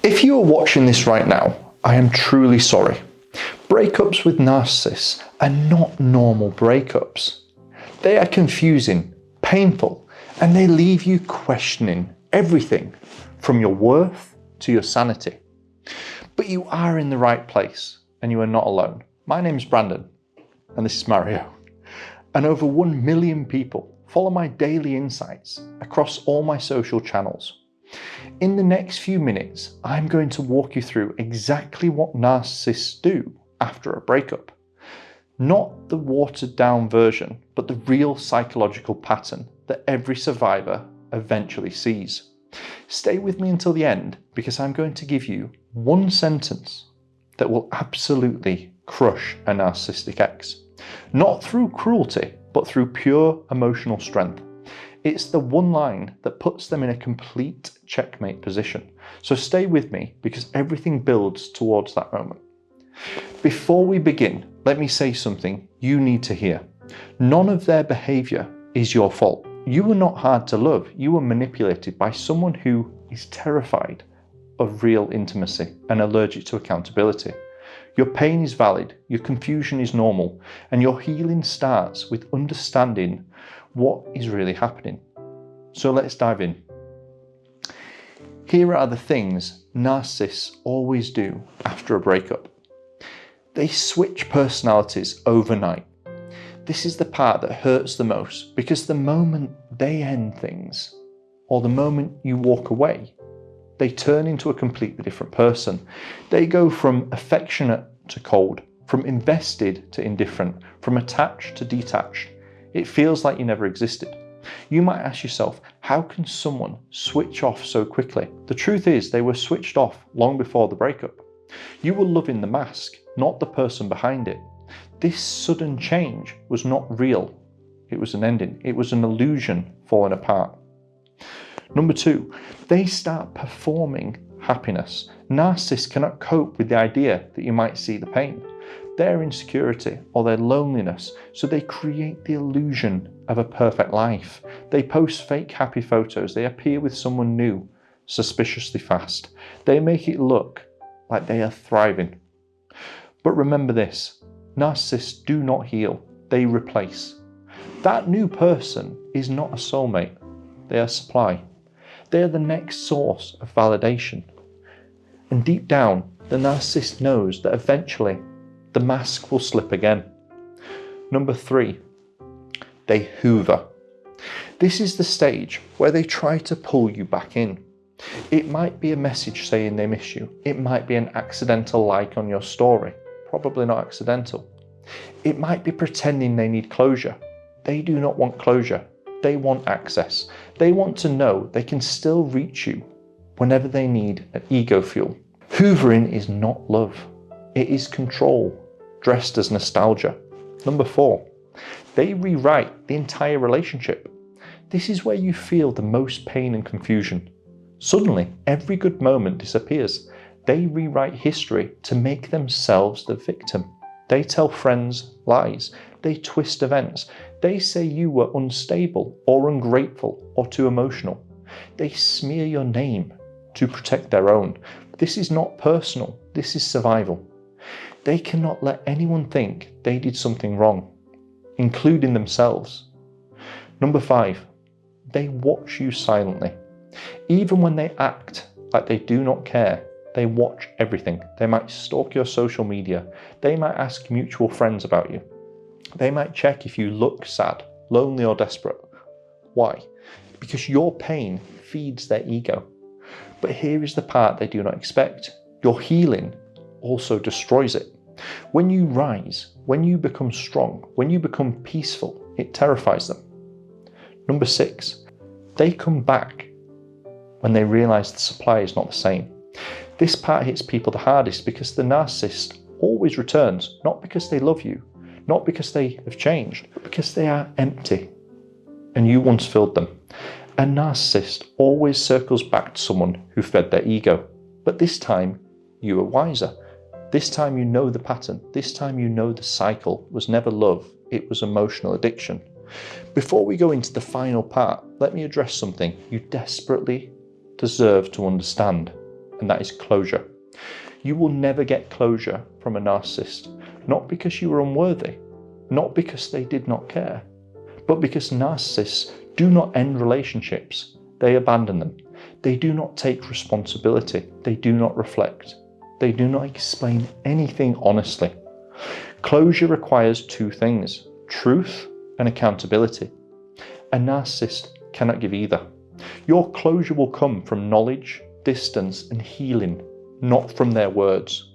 If you are watching this right now, I am truly sorry. Breakups with narcissists are not normal breakups. They are confusing, painful, and they leave you questioning everything from your worth to your sanity. But you are in the right place and you are not alone. My name is Brandon and this is Mario. And over 1 million people follow my daily insights across all my social channels. In the next few minutes, I'm going to walk you through exactly what narcissists do after a breakup. Not the watered down version, but the real psychological pattern that every survivor eventually sees. Stay with me until the end because I'm going to give you one sentence that will absolutely crush a narcissistic ex. Not through cruelty, but through pure emotional strength. It's the one line that puts them in a complete checkmate position. So stay with me because everything builds towards that moment. Before we begin, let me say something you need to hear. None of their behaviour is your fault. You were not hard to love. You were manipulated by someone who is terrified of real intimacy and allergic to accountability. Your pain is valid, your confusion is normal, and your healing starts with understanding what is really happening. So let's dive in. Here are the things narcissists always do after a breakup. They switch personalities overnight. This is the part that hurts the most because the moment they end things, or the moment you walk away, they turn into a completely different person. They go from affectionate to cold, from invested to indifferent, from attached to detached. It feels like you never existed. You might ask yourself, how can someone switch off so quickly? The truth is they were switched off long before the breakup. You were loving the mask, not the person behind it. This sudden change was not real. It was an ending. It was an illusion falling apart. Number 2, they start performing happiness. Narcissists cannot cope with the idea that you might see the pain, their insecurity or their loneliness, so they create the illusion of a perfect life. They post fake happy photos. They appear with someone new suspiciously fast. They make it look like they are thriving. But remember this, narcissists do not heal, they replace. That new person is not a soulmate, they are supply. They are the next source of validation. And deep down, the narcissist knows that eventually the mask will slip again. Number 3, they hoover. This is the stage where they try to pull you back in. It might be a message saying they miss you. It might be an accidental like on your story. Probably not accidental. It might be pretending they need closure. They do not want closure. They want access. They want to know they can still reach you whenever they need an ego fuel. Hoovering is not love. It is control, dressed as nostalgia. Number 4, they rewrite the entire relationship. This is where you feel the most pain and confusion. Suddenly, every good moment disappears. They rewrite history to make themselves the victim. They tell friends lies. They twist events. They say you were unstable or ungrateful or too emotional. They smear your name to protect their own. This is not personal. This is survival. They cannot let anyone think they did something wrong, including themselves. Number 5, they watch you silently. Even when they act like they do not care, they watch everything. They might stalk your social media. They might ask mutual friends about you. They might check if you look sad, lonely or desperate. Why? Because your pain feeds their ego. But here is the part they do not expect. Your healing also destroys it. When you rise, when you become strong, when you become peaceful, it terrifies them. Number 6, they come back when they realize the supply is not the same. This part hits people the hardest because the narcissist always returns, not because they love you, not because they have changed, but because they are empty and you once filled them. A narcissist always circles back to someone who fed their ego, but this time you are wiser. This time you know the pattern. This time you know the cycle was never love, it was emotional addiction. Before we go into the final part, let me address something you desperately deserve to understand, and that is closure. You will never get closure from a narcissist, not because you were unworthy, not because they did not care, but because narcissists do not end relationships, they abandon them. They do not take responsibility, they do not reflect, they do not explain anything honestly. Closure requires two things: truth and accountability. A narcissist cannot give either. Your closure will come from knowledge, distance, and healing, not from their words.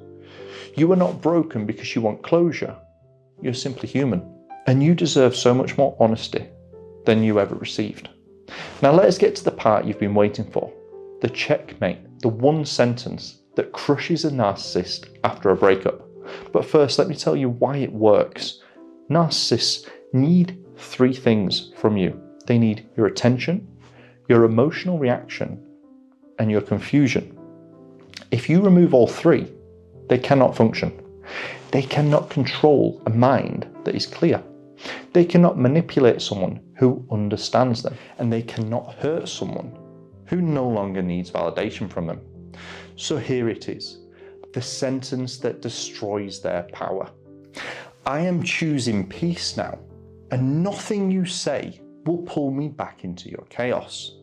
You are not broken because you want closure. You're simply human, and you deserve so much more honesty than you ever received. Now let us get to the part you've been waiting for, the checkmate, the one sentence that crushes a narcissist after a breakup. But first, let me tell you why it works. Narcissists need three things from you. They need your attention, your emotional reaction, and your confusion. If you remove all three, they cannot function. They cannot control a mind that is clear. They cannot manipulate someone who understands them, and they cannot hurt someone who no longer needs validation from them. So here it is, the sentence that destroys their power. I am choosing peace now, and nothing you say will pull me back into your chaos.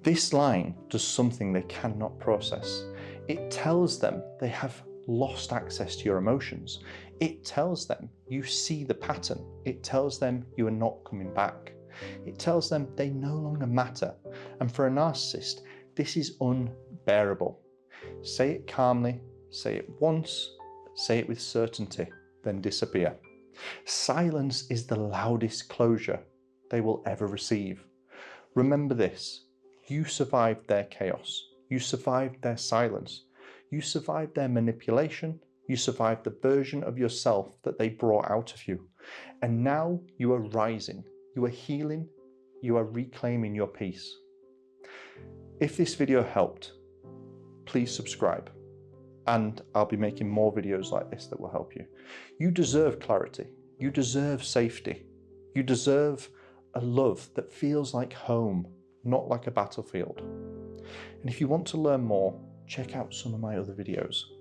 This line does something they cannot process. It tells them they have lost access to your emotions. It tells them you see the pattern. It tells them you are not coming back. It tells them they no longer matter. And for a narcissist, this is unbearable. Say it calmly, say it once, say it with certainty, then disappear. Silence is the loudest closure they will ever receive. Remember this. You survived their chaos. You survived their silence. You survived their manipulation. You survived the version of yourself that they brought out of you. And now you are rising. You are healing. You are reclaiming your peace. If this video helped, please subscribe. And I'll be making more videos like this that will help you. You deserve clarity. You deserve safety. You deserve a love that feels like home, not like a battlefield. And if you want to learn more, check out some of my other videos.